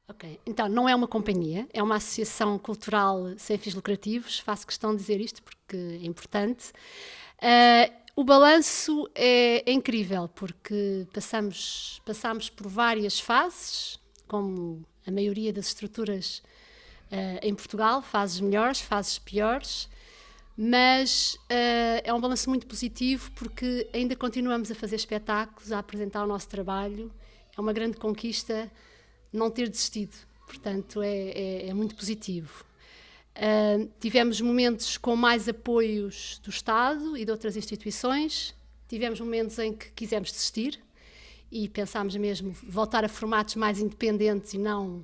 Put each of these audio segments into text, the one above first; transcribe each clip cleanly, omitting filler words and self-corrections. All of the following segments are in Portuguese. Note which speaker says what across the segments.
Speaker 1: Ok, então não é uma companhia, é uma associação cultural sem fins lucrativos. Faço questão de dizer isto porque é importante. O balanço é incrível porque passamos por várias fases, como a maioria das estruturas em Portugal, fases melhores, fases piores, mas é um balanço muito positivo porque ainda continuamos a fazer espetáculos, a apresentar o nosso trabalho. É uma grande conquista não ter desistido, portanto é muito positivo. Tivemos momentos com mais apoios do Estado e de outras instituições, tivemos momentos em que quisemos desistir e pensámos mesmo voltar a formatos mais independentes e não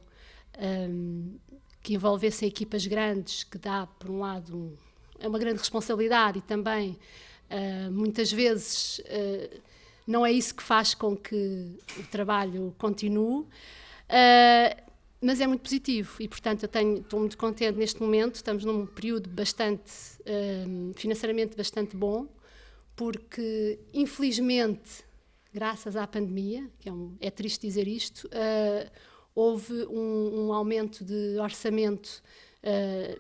Speaker 1: que envolvessem equipas grandes, que dá, por um lado, é uma grande responsabilidade e também, muitas vezes, não é isso que faz com que o trabalho continue. Mas é muito positivo e, portanto, estou muito contente neste momento. Estamos num período financeiramente bastante bom, porque, infelizmente, graças à pandemia, que é triste dizer isto, houve um aumento de orçamento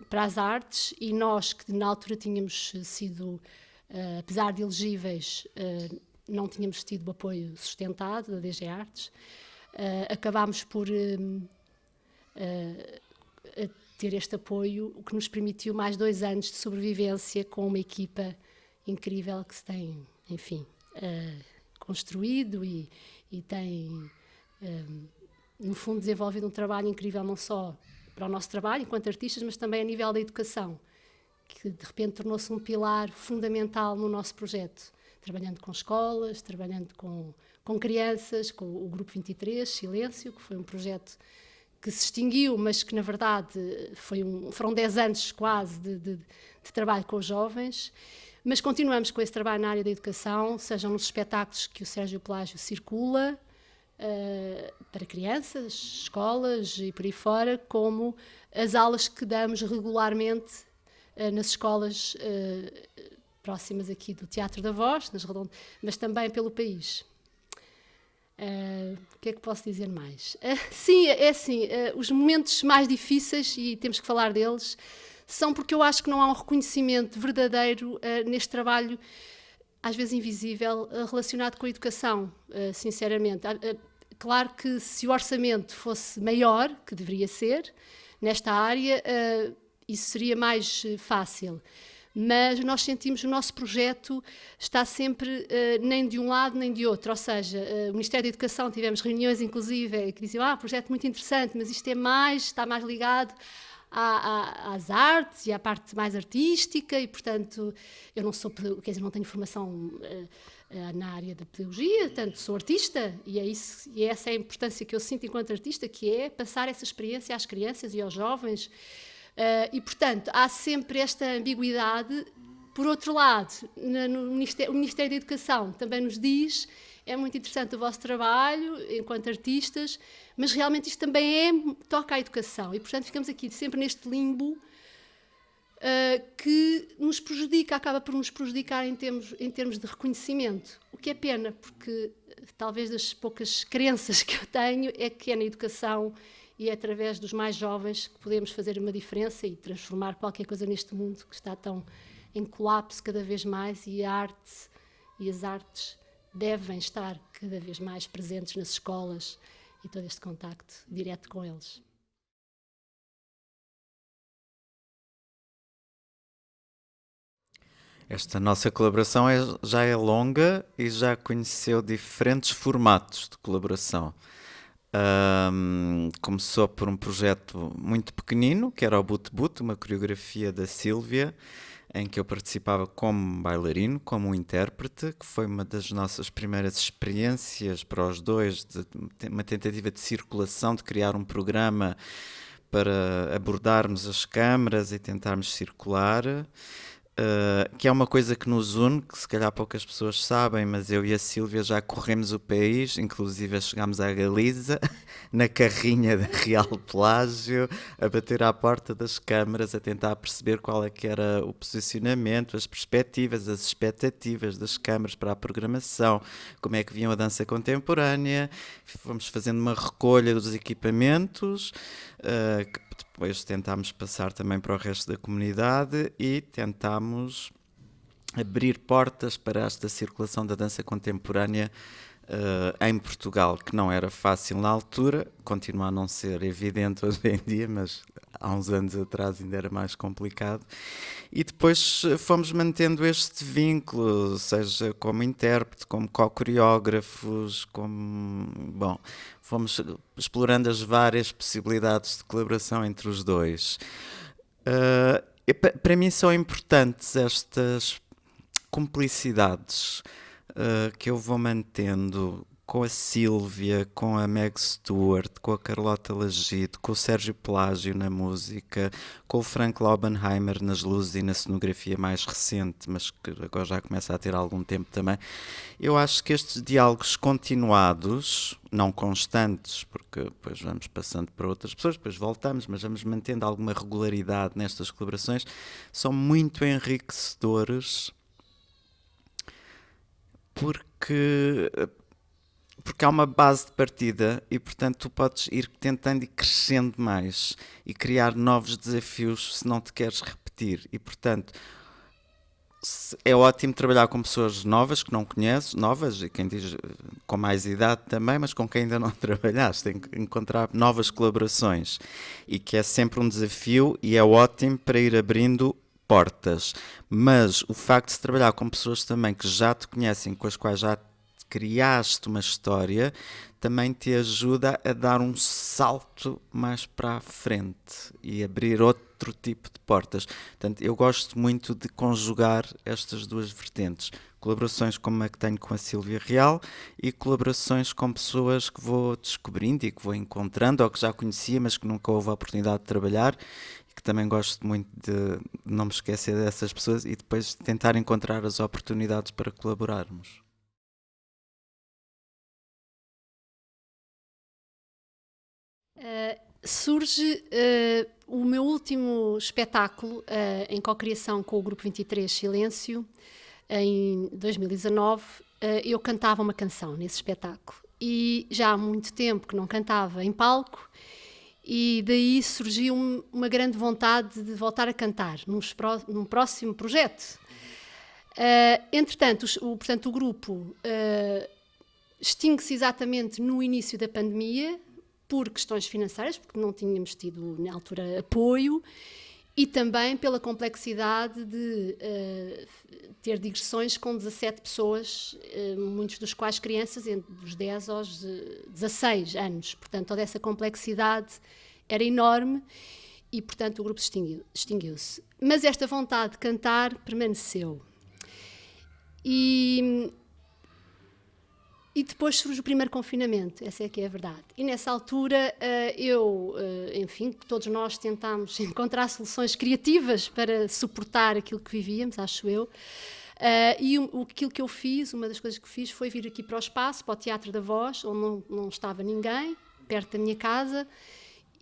Speaker 1: para as artes e nós, que na altura tínhamos sido, apesar de elegíveis, não tínhamos tido o apoio sustentado da DG Artes, acabámos por ter este apoio, o que nos permitiu mais 2 anos de sobrevivência com uma equipa incrível que se tem, enfim, construído e tem, no fundo, desenvolvido um trabalho incrível não só para o nosso trabalho enquanto artistas, mas também a nível da educação, que de repente tornou-se um pilar fundamental no nosso projeto, trabalhando com escolas, trabalhando com crianças, com o Grupo 23, Silêncio, que foi um projeto que se extinguiu, mas que na verdade foram 10 anos quase de trabalho com os jovens, mas continuamos com esse trabalho na área da educação, sejam nos espetáculos que o Sérgio Pelágio circula, para crianças, escolas e por aí fora, como as aulas que damos regularmente nas escolas próximas aqui do Teatro da Voz, mas também pelo país. O que é que posso dizer mais? Sim, é assim, os momentos mais difíceis, e temos que falar deles, são porque eu acho que não há um reconhecimento verdadeiro neste trabalho, às vezes invisível, relacionado com a educação, sinceramente. Claro que se o orçamento fosse maior, que deveria ser, nesta área, isso seria mais fácil. Mas nós sentimos que o nosso projeto está sempre nem de um lado nem de outro, ou seja, o Ministério da Educação, tivemos reuniões inclusive que diziam, projeto muito interessante, mas isto está mais ligado às artes e à parte mais artística e, portanto, eu não sou, quer dizer, não tenho formação na área da pedagogia, portanto, sou artista e essa é a importância que eu sinto enquanto artista, que é passar essa experiência às crianças e aos jovens. E, portanto, há sempre esta ambiguidade. Por outro lado, o Ministério da Educação também nos diz, é muito interessante o vosso trabalho enquanto artistas, mas realmente isto também toca à educação e, portanto, ficamos aqui sempre neste limbo que nos prejudica, acaba por nos prejudicar em termos de reconhecimento, o que é pena, porque talvez das poucas crenças que eu tenho é que é na educação e é através dos mais jovens que podemos fazer uma diferença e transformar qualquer coisa neste mundo que está tão em colapso cada vez mais, e a arte e as artes devem estar cada vez mais presentes nas escolas e todo este contacto direto com eles.
Speaker 2: Esta nossa colaboração já é longa e já conheceu diferentes formatos de colaboração. Começou por um projeto muito pequenino, que era o Boot Boot, uma coreografia da Sílvia, em que eu participava como bailarino, como intérprete, que foi uma das nossas primeiras experiências para os dois, uma tentativa de circulação, de criar um programa para abordarmos as câmaras e tentarmos circular. que é uma coisa que nos une, que se calhar poucas pessoas sabem, mas eu e a Sílvia já corremos o país, inclusive chegámos à Galiza, na carrinha da Real Pelágio, a bater à porta das câmaras, a tentar perceber qual é que era o posicionamento, as perspectivas, as expectativas das câmaras para a programação, como é que viam a dança contemporânea. Fomos fazendo uma recolha dos equipamentos, que depois tentámos passar também para o resto da comunidade e tentámos abrir portas para esta circulação da dança contemporânea em Portugal, que não era fácil na altura, continua a não ser evidente hoje em dia, mas há uns anos atrás ainda era mais complicado. E depois fomos mantendo este vínculo, seja como intérprete, como co-coreógrafos, fomos explorando as várias possibilidades de colaboração entre os dois. Para mim são importantes estas cumplicidades que eu vou mantendo com a Sílvia, com a Meg Stewart, com a Carlota Lagido, com o Sérgio Pelágio na música, com o Frank Laubenheimer nas luzes e na cenografia mais recente, mas que agora já começa a ter algum tempo também. Eu acho que estes diálogos continuados, não constantes, porque depois vamos passando para outras pessoas, depois voltamos, mas vamos mantendo alguma regularidade nestas colaborações, são muito enriquecedores, porque há uma base de partida e, portanto, tu podes ir tentando e crescendo mais e criar novos desafios se não te queres repetir. E, portanto, é ótimo trabalhar com pessoas novas que não conheces, novas, e quem diz com mais idade também, mas com quem ainda não trabalhaste, tem que encontrar novas colaborações e que é sempre um desafio e é ótimo para ir abrindo portas. Mas o facto de se trabalhar com pessoas também que já te conhecem, com as quais já criaste uma história, também te ajuda a dar um salto mais para a frente e abrir outro tipo de portas. Portanto, eu gosto muito de conjugar estas duas vertentes. Colaborações como a que tenho com a Sílvia Real e colaborações com pessoas que vou descobrindo e que vou encontrando ou que já conhecia, mas que nunca houve a oportunidade de trabalhar, e que também gosto muito de não me esquecer dessas pessoas e depois tentar encontrar as oportunidades para colaborarmos.
Speaker 1: Surge o meu último espetáculo em cocriação com o Grupo 23 Silêncio, em 2019. Eu cantava uma canção nesse espetáculo e já há muito tempo que não cantava em palco, e daí surgiu uma grande vontade de voltar a cantar num próximo projeto. Entretanto, o grupo extingue-se exatamente no início da pandemia, por questões financeiras, porque não tínhamos tido na altura apoio, e também pela complexidade de ter digressões com 17 pessoas, muitos dos quais crianças entre os 10 aos 16 anos. Portanto, toda essa complexidade era enorme e, portanto, o grupo extinguiu-se. Mas esta vontade de cantar permaneceu. E depois surge o primeiro confinamento, essa é que é a verdade. E nessa altura enfim, todos nós tentámos encontrar soluções criativas para suportar aquilo que vivíamos, acho eu. Aquilo que eu fiz, uma das coisas que fiz foi vir aqui para o espaço, para o Teatro da Voz, onde não estava ninguém, perto da minha casa,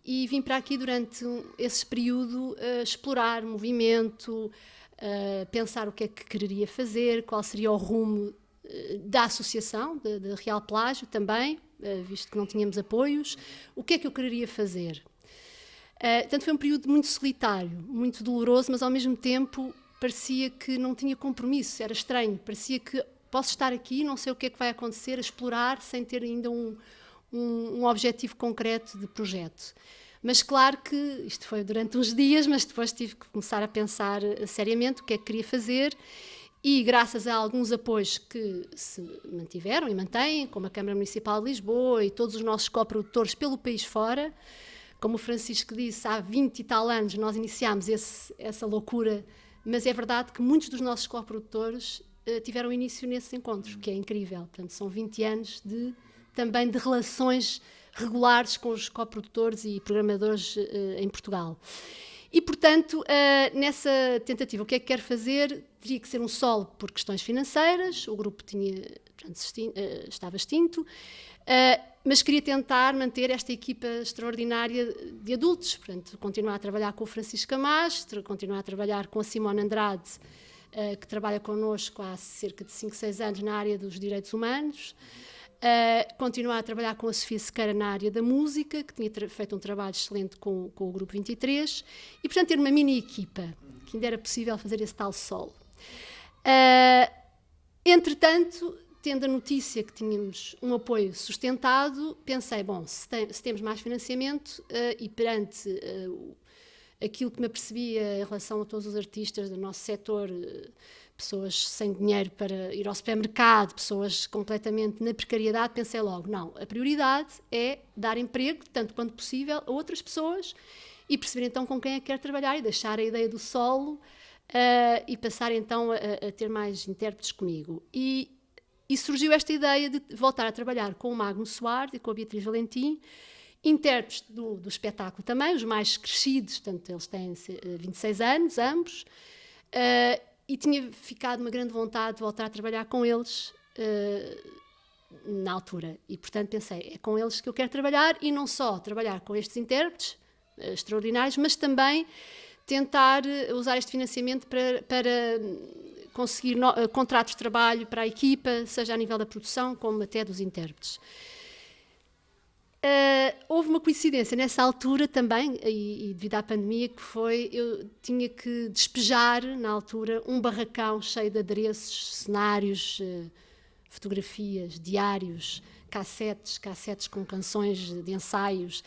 Speaker 1: e vim para aqui durante esse período explorar movimento, pensar o que é que quereria fazer, qual seria o rumo da associação, da Real Pelágio também, visto que não tínhamos apoios, o que é que eu quereria fazer. Portanto, foi um período muito solitário, muito doloroso, mas ao mesmo tempo parecia que não tinha compromisso, era estranho, parecia que posso estar aqui, não sei o que é que vai acontecer, a explorar, sem ter ainda um objetivo concreto de projeto. Mas claro que isto foi durante uns dias, mas depois tive que começar a pensar seriamente o que é que queria fazer. E graças a alguns apoios que se mantiveram e mantêm, como a Câmara Municipal de Lisboa e todos os nossos coprodutores pelo país fora, como o Francisco disse, há 20 e tal anos nós iniciámos essa loucura, mas é verdade que muitos dos nossos coprodutores tiveram início nesses encontros, que é incrível. Portanto, são 20 anos também de relações regulares com os coprodutores e programadores em Portugal. E, portanto, nessa tentativa, o que é que quero fazer? Teria que ser um solo por questões financeiras, o grupo estava extinto, mas queria tentar manter esta equipa extraordinária de adultos, portanto, continuar a trabalhar com o Francisco Camacho, continuar a trabalhar com a Simone Andrade, que trabalha connosco há cerca de 5, 6 anos na área dos direitos humanos, continuar a trabalhar com a Sofia Sequeira na área da música, que tinha feito um trabalho excelente com o Grupo 23, e, portanto, ter uma mini-equipa, que ainda era possível fazer esse tal solo. Entretanto, tendo a notícia que tínhamos um apoio sustentado, pensei, bom, se temos mais financiamento e perante aquilo que me apercebia em relação a todos os artistas do nosso setor, pessoas sem dinheiro para ir ao supermercado, pessoas completamente na precariedade, pensei logo, não, a prioridade é dar emprego, tanto quanto possível, a outras pessoas e perceber então com quem é que quer trabalhar e deixar a ideia do solo e passar então a ter mais intérpretes comigo. E surgiu esta ideia de voltar a trabalhar com o Magno Soares e com a Beatriz Valentim, intérpretes do espetáculo também, os mais crescidos, portanto, eles têm 26 anos, ambos, e tinha ficado uma grande vontade de voltar a trabalhar com eles na altura. E, portanto, pensei, é com eles que eu quero trabalhar, e não só trabalhar com estes intérpretes extraordinários, mas também tentar usar este financiamento para conseguir contratos de trabalho para a equipa, seja a nível da produção, como até dos intérpretes. Houve uma coincidência nessa altura também, e devido à pandemia, que foi, eu tinha que despejar, na altura, um barracão cheio de adereços, cenários, fotografias, diários, cassetes com canções de ensaios.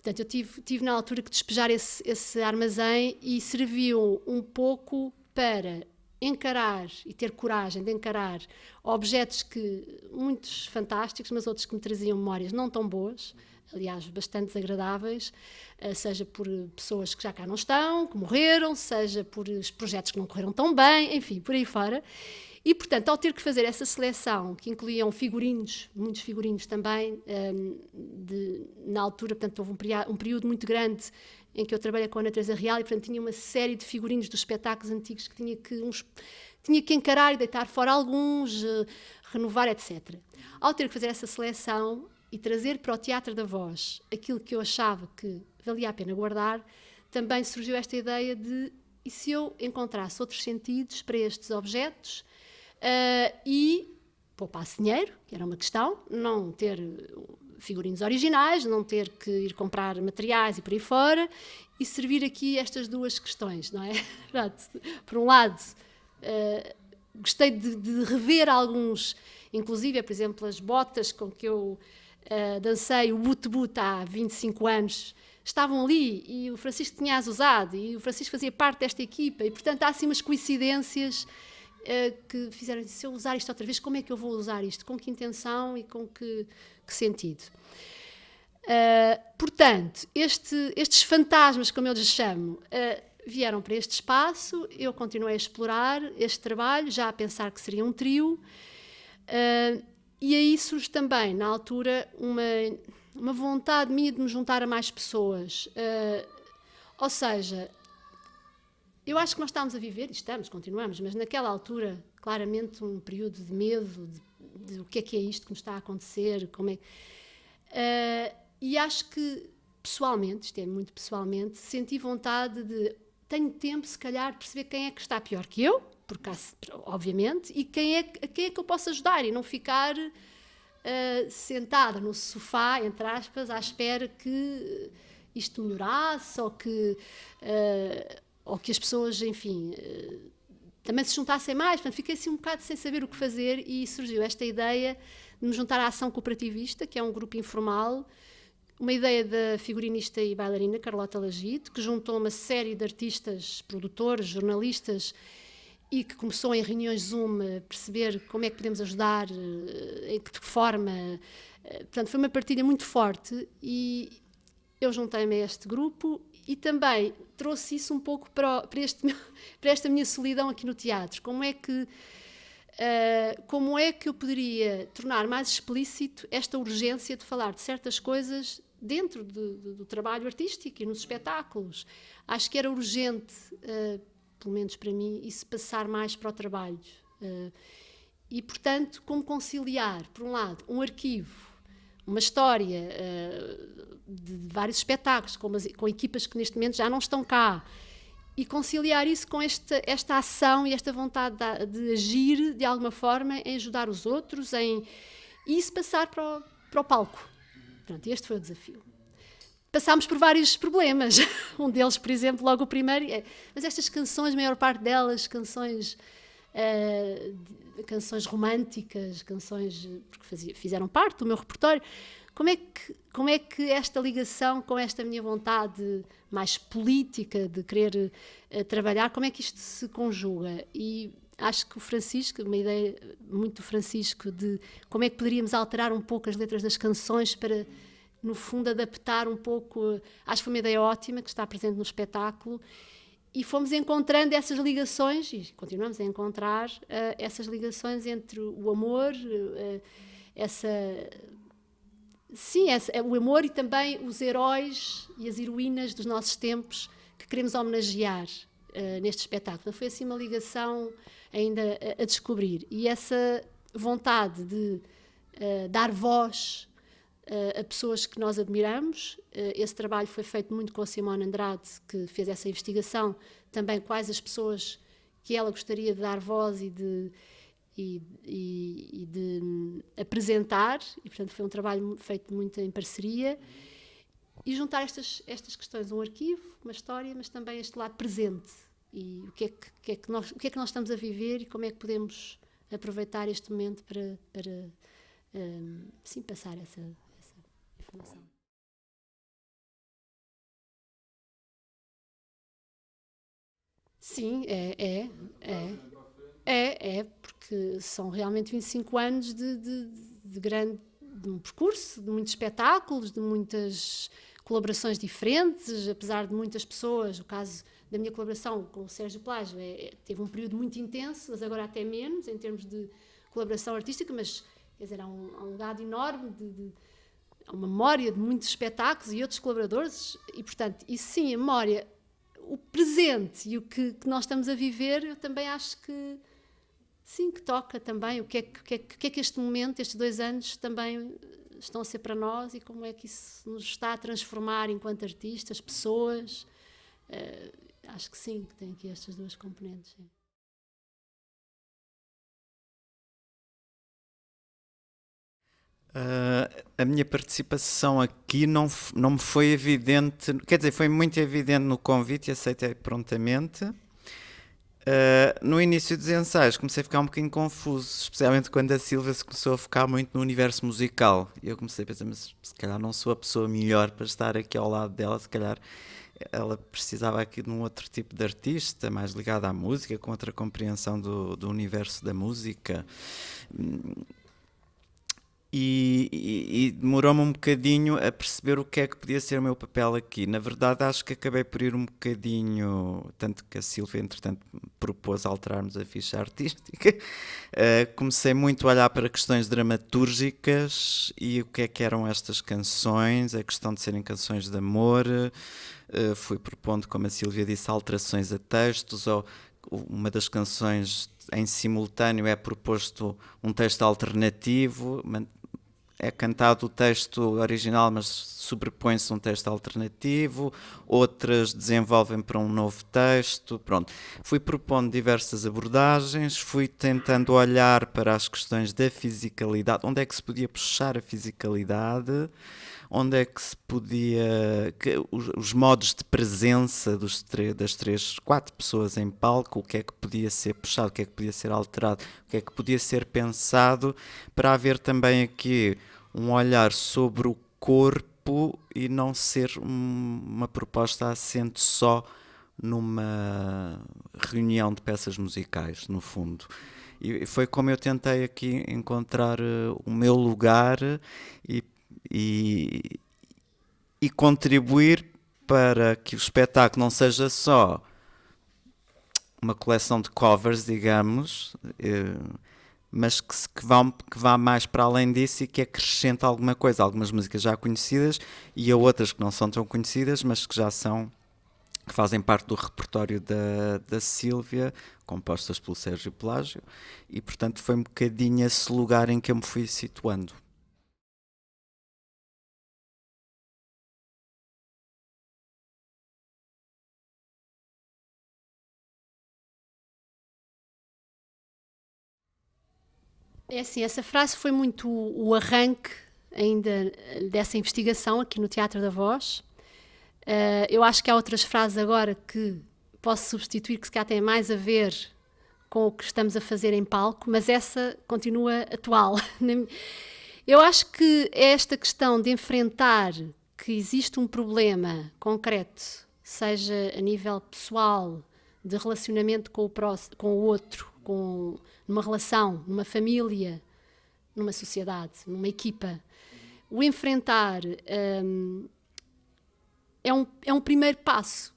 Speaker 1: Portanto, eu tive na altura que despejar esse armazém, e serviu um pouco para encarar e ter coragem de encarar objetos muitos fantásticos, mas outros que me traziam memórias não tão boas, aliás, bastante desagradáveis, seja por pessoas que já cá não estão, que morreram, seja por projetos que não correram tão bem, enfim, por aí fora. E, portanto, ao ter que fazer essa seleção, que incluíam figurinos, muitos figurinos também, na altura, portanto, houve um período muito grande em que eu trabalhei com a Ana Teresa Real e, portanto, tinha uma série de figurinos dos espetáculos antigos que tinha que encarar e deitar fora alguns, renovar, etc. Ao ter que fazer essa seleção e trazer para o Teatro da Voz aquilo que eu achava que valia a pena guardar, também surgiu esta ideia de, e se eu encontrasse outros sentidos para estes objetos e poupasse dinheiro, que era uma questão, não ter figurinos originais, não ter que ir comprar materiais e por aí fora, e servir aqui estas duas questões, não é? Por um lado, gostei de rever alguns, inclusive, por exemplo, as botas com que eu dancei o boot-boot há 25 anos, estavam ali e o Francisco tinha-as usado e o Francisco fazia parte desta equipa e, portanto, há assim umas coincidências que fizeram, se eu usar isto outra vez, como é que eu vou usar isto? Com que intenção e com que sentido? Portanto, estes fantasmas, como eu lhes chamo, vieram para este espaço, eu continuei a explorar este trabalho, já a pensar que seria um trio, e aí surge também, na altura, uma vontade minha de me juntar a mais pessoas. Ou seja, eu acho que nós estamos a viver, e continuamos, mas naquela altura, claramente, um período de medo, de o que é isto que nos está a acontecer, como é. E acho que, pessoalmente, isto é muito pessoalmente, senti vontade de, tenho tempo, se calhar, de perceber quem é que está pior que eu, porque obviamente, e a quem é que eu posso ajudar, e não ficar sentada no sofá, entre aspas, à espera que isto melhorasse, ou que as pessoas, enfim, também se juntassem mais. Portanto, fiquei assim um bocado sem saber o que fazer, e surgiu esta ideia de me juntar à Ação Cooperativista, que é um grupo informal, uma ideia da figurinista e bailarina Carlota Lagide, que juntou uma série de artistas, produtores, jornalistas, e que começou em reuniões Zoom a perceber como é que podemos ajudar, em que forma. Portanto, foi uma partilha muito forte, e eu juntei-me a este grupo e também trouxe isso um pouco para esta minha solidão aqui no teatro. Como é que eu poderia tornar mais explícito esta urgência de falar de certas coisas dentro do trabalho artístico e nos espetáculos. Acho que era urgente, pelo menos para mim, isso passar mais para o trabalho. E, portanto, como conciliar, por um lado, um arquivo, uma história de vários espetáculos, com equipas que neste momento já não estão cá, e conciliar isso com esta ação e esta vontade de agir de alguma forma em ajudar os outros, e isso passar para o palco. Pronto, este foi o desafio. Passámos por vários problemas. Um deles, por exemplo, logo o primeiro, mas estas canções, a maior parte delas, canções românticas, canções porque fizeram parte do meu repertório. Como é que esta ligação com esta minha vontade mais política de querer trabalhar, como é que isto se conjuga? E acho que o Francisco, uma ideia muito do Francisco, de como é que poderíamos alterar um pouco as letras das canções para, no fundo, adaptar um pouco, acho que foi uma ideia ótima, que está presente no espetáculo, e fomos encontrando essas ligações, e continuamos a encontrar essas ligações entre o amor, o amor e também os heróis e as heroínas dos nossos tempos que queremos homenagear neste espetáculo. Foi assim uma ligação ainda a descobrir. E essa vontade de dar voz a pessoas que nós admiramos. Esse trabalho foi feito muito com a Simone Andrade, que fez essa investigação, também quais as pessoas que ela gostaria de dar voz e de apresentar, e portanto foi um trabalho feito muito em parceria, e juntar estas questões, um arquivo, uma história, mas também este lado presente, e o que é que nós estamos a viver e como é que podemos aproveitar este momento para passar essa informação. Sim, porque são realmente 25 anos de um percurso, de muitos espetáculos, de muitas colaborações diferentes, apesar de muitas pessoas, o caso da minha colaboração com o Sérgio Plágio teve um período muito intenso, mas agora até menos, em termos de colaboração artística, mas quer dizer, há um legado enorme, há uma memória de muitos espetáculos e outros colaboradores, e portanto, isso sim, a memória, o presente e o que nós estamos a viver, eu também acho que sim, que toca também o que é que este momento, estes 2 anos também estão a ser para nós e como é que isso nos está a transformar enquanto artistas, pessoas. Acho que sim, que tem aqui estas 2 componentes. Sim.
Speaker 2: A minha participação aqui não me foi evidente, quer dizer, foi muito evidente no convite e aceitei prontamente. No início dos ensaios comecei a ficar um bocadinho confuso, especialmente quando a Silvia se começou a focar muito no universo musical. E eu comecei a pensar, mas se calhar não sou a pessoa melhor para estar aqui ao lado dela, se calhar ela precisava aqui de um outro tipo de artista, mais ligado à música, com outra compreensão do universo da música. E demorou-me um bocadinho a perceber o que é que podia ser o meu papel aqui. Na verdade, acho que acabei por ir um bocadinho, tanto que a Silvia, entretanto, propôs alterarmos a ficha artística. Comecei muito a olhar para questões dramatúrgicas e o que é que eram estas canções, a questão de serem canções de amor. Fui propondo, como a Silvia disse, alterações a textos, ou uma das canções em simultâneo é proposto um texto alternativo, é cantado o texto original, mas sobrepõe-se um texto alternativo, outras desenvolvem para um novo texto, pronto. Fui propondo diversas abordagens, fui tentando olhar para as questões da fisicalidade, onde é que se podia puxar a fisicalidade, onde é que se podia, os modos de presença das 3, 4 pessoas em palco, o que é que podia ser puxado, o que é que podia ser alterado, o que é que podia ser pensado, para haver também aqui um olhar sobre o corpo e não ser uma proposta assente só numa reunião de peças musicais, no fundo. E foi como eu tentei aqui encontrar o meu lugar e contribuir para que o espetáculo não seja só uma coleção de covers, digamos, mas que vá mais para além disso e que acrescenta alguma coisa. Algumas músicas já conhecidas e a outras que não são tão conhecidas, mas que já são, que fazem parte do repertório da Sílvia, compostas pelo Sérgio Pelágio, e portanto foi um bocadinho esse lugar em que eu me fui situando.
Speaker 1: É assim, essa frase foi muito o arranque ainda dessa investigação aqui no Teatro da Voz. Eu acho que há outras frases agora que posso substituir que se calhar têm mais a ver com o que estamos a fazer em palco, mas essa continua atual. Eu acho que é esta questão de enfrentar que existe um problema concreto, seja a nível pessoal, de relacionamento com o próximo, com o outro, com numa relação, numa família, numa sociedade, numa equipa. O enfrentar é um primeiro passo,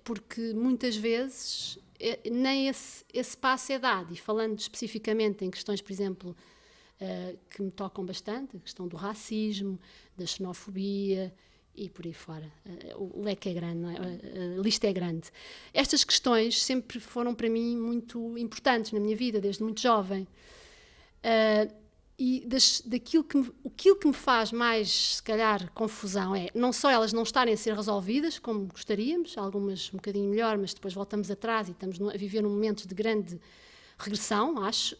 Speaker 1: porque muitas vezes nem esse passo é dado. E falando especificamente em questões, por exemplo, que me tocam bastante, a questão do racismo, da xenofobia e por aí fora. O leque é grande, não é? A lista é grande. Estas questões sempre foram para mim muito importantes na minha vida, desde muito jovem. E aquilo que me faz mais, se calhar, confusão é não só elas não estarem a ser resolvidas como gostaríamos, algumas um bocadinho melhor, mas depois voltamos atrás e estamos a viver num momento de grande regressão, acho.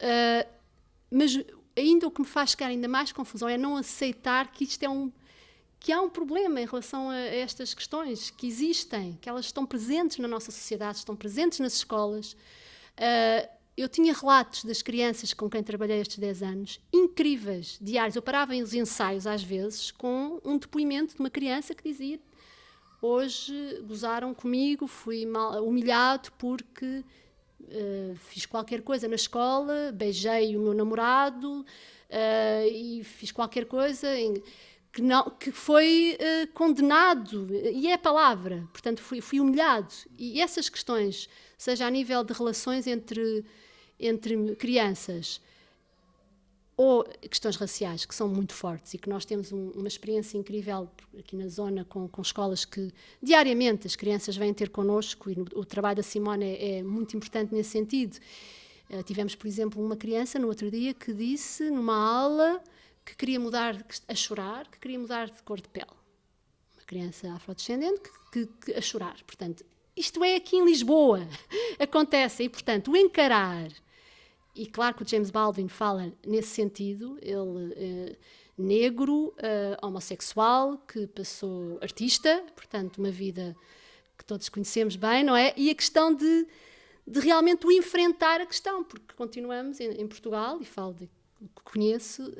Speaker 1: Mas ainda o que me faz ficar ainda mais confusão é não aceitar que isto que há um problema em relação a estas questões, que existem, que elas estão presentes na nossa sociedade, estão presentes nas escolas. Eu tinha relatos das crianças com quem trabalhei estes 10 anos, incríveis, diários. Eu parava em os ensaios, às vezes, com um depoimento de uma criança que dizia: hoje gozaram comigo, fui humilhado porque fiz qualquer coisa na escola, beijei o meu namorado e fiz qualquer coisa que foi condenado, e é a palavra, portanto fui humilhado. E essas questões, seja a nível de relações entre crianças ou questões raciais, que são muito fortes e que nós temos uma experiência incrível aqui na zona com escolas que diariamente as crianças vêm ter connosco, e o trabalho da Simone é muito importante nesse sentido. Tivemos, por exemplo, uma criança no outro dia que disse numa aula que queria mudar, a chorar, que queria mudar de cor de pele. Uma criança afrodescendente que a chorar. Portanto, isto é aqui em Lisboa, acontece, e portanto o encarar. E claro que o James Baldwin fala nesse sentido, ele negro, homossexual, que passou artista, portanto uma vida que todos conhecemos bem, não é? E a questão de realmente o enfrentar a questão, porque continuamos em Portugal, e falo de o que conheço,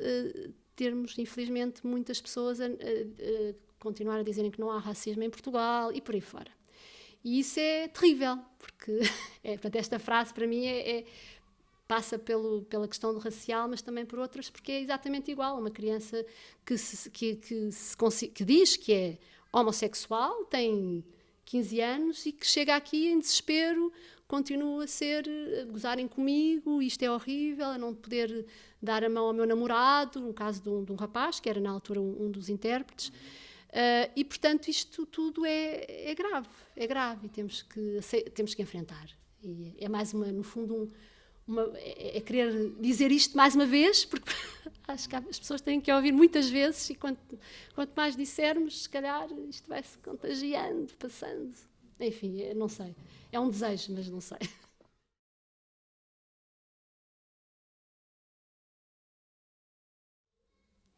Speaker 1: termos infelizmente muitas pessoas a continuar a dizerem que não há racismo em Portugal e por aí fora. E isso é terrível, porque portanto, esta frase para mim passa pela questão do racial, mas também por outras, porque é exatamente igual. Uma criança que diz que é homossexual, tem 15 anos e que chega aqui em desespero, continua a gozarem comigo, isto é horrível, a não poder dar a mão ao meu namorado, no caso de um rapaz, que era na altura um dos intérpretes. E, portanto, isto tudo é grave e temos que enfrentar. E é mais no fundo, é querer dizer isto mais uma vez, porque acho que as pessoas têm que ouvir muitas vezes, e quanto mais dissermos, se calhar isto vai se contagiando, passando. Enfim, não sei. É um desejo, mas não sei.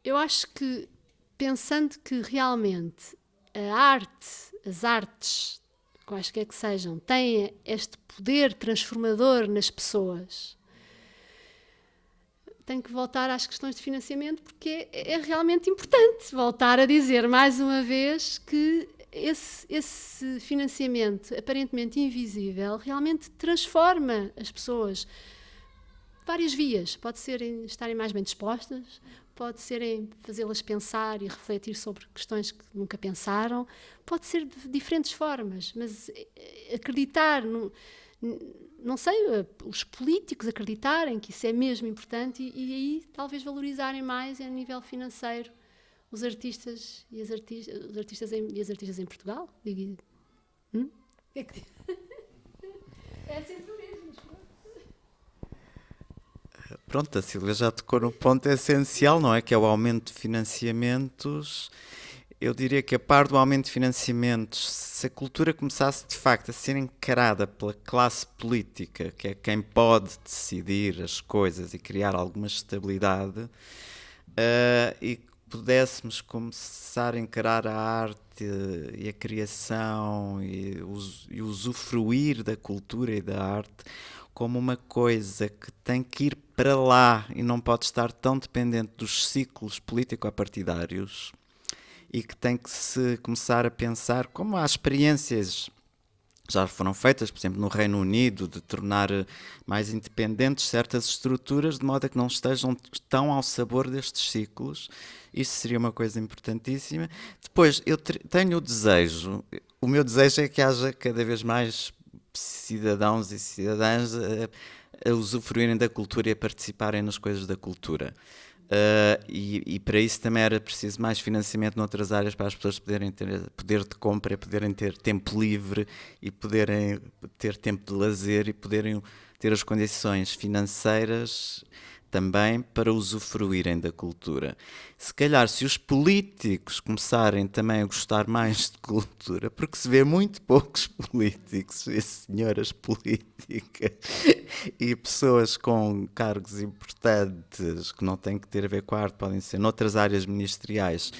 Speaker 1: Eu acho que, pensando que realmente as artes, quaisquer que sejam, têm este poder transformador nas pessoas, tenho que voltar às questões de financiamento, porque é realmente importante voltar a dizer mais uma vez que esse financiamento aparentemente invisível realmente transforma as pessoas. Várias vias. Pode ser em estarem mais bem dispostas, pode ser em fazê-las pensar e refletir sobre questões que nunca pensaram, pode ser de diferentes formas, mas acreditar não sei, os políticos acreditarem que isso é mesmo importante e aí talvez valorizarem mais a nível financeiro os artistas e as artistas em Portugal. É que... É sempre o mesmo.
Speaker 2: Pronto, a Sílvia já tocou no ponto essencial, não é? Que é o aumento de financiamentos. Eu diria que a par do aumento de financiamentos, se a cultura começasse de facto a ser encarada pela classe política, que é quem pode decidir as coisas e criar alguma estabilidade, e pudéssemos começar a encarar a arte e a criação e usufruir da cultura e da arte como uma coisa que tem que ir para lá e não pode estar tão dependente dos ciclos político-partidários, e que tem que se começar a pensar como há experiências já foram feitas, por exemplo, no Reino Unido, de tornar mais independentes certas estruturas, de modo a que não estejam tão ao sabor destes ciclos. Isso seria uma coisa importantíssima. Depois, eu tenho o meu desejo é que haja cada vez mais cidadãos e cidadãs a usufruírem da cultura e a participarem nas coisas da cultura. E para isso também era preciso mais financiamento noutras áreas para as pessoas poderem ter poder de compra, poderem ter tempo livre e poderem ter tempo de lazer e poderem ter as condições financeiras também para usufruírem da cultura. Se calhar, se os políticos começarem também a gostar mais de cultura, porque se vê muito poucos políticos e senhoras políticas e pessoas com cargos importantes que não têm que ter a ver com a arte, podem ser noutras áreas ministeriais,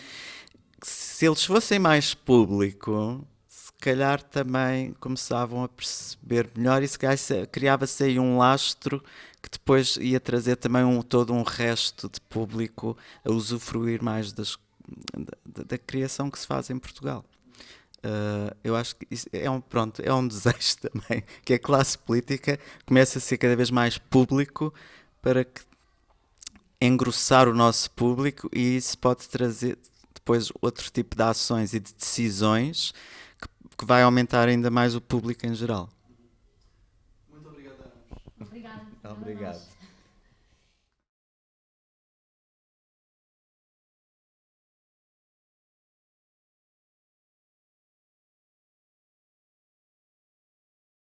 Speaker 2: se eles fossem mais público, se calhar também começavam a perceber melhor e se calhar criava-se aí um lastro que depois ia trazer também todo um resto de público a usufruir mais da criação que se faz em Portugal. Eu acho que isso é um desejo também, que a classe política comece a ser cada vez mais público para que engrossar o nosso público, e isso pode trazer depois outro tipo de ações e de decisões que vai aumentar ainda mais o público em geral.
Speaker 1: Obrigada.
Speaker 2: Obrigado.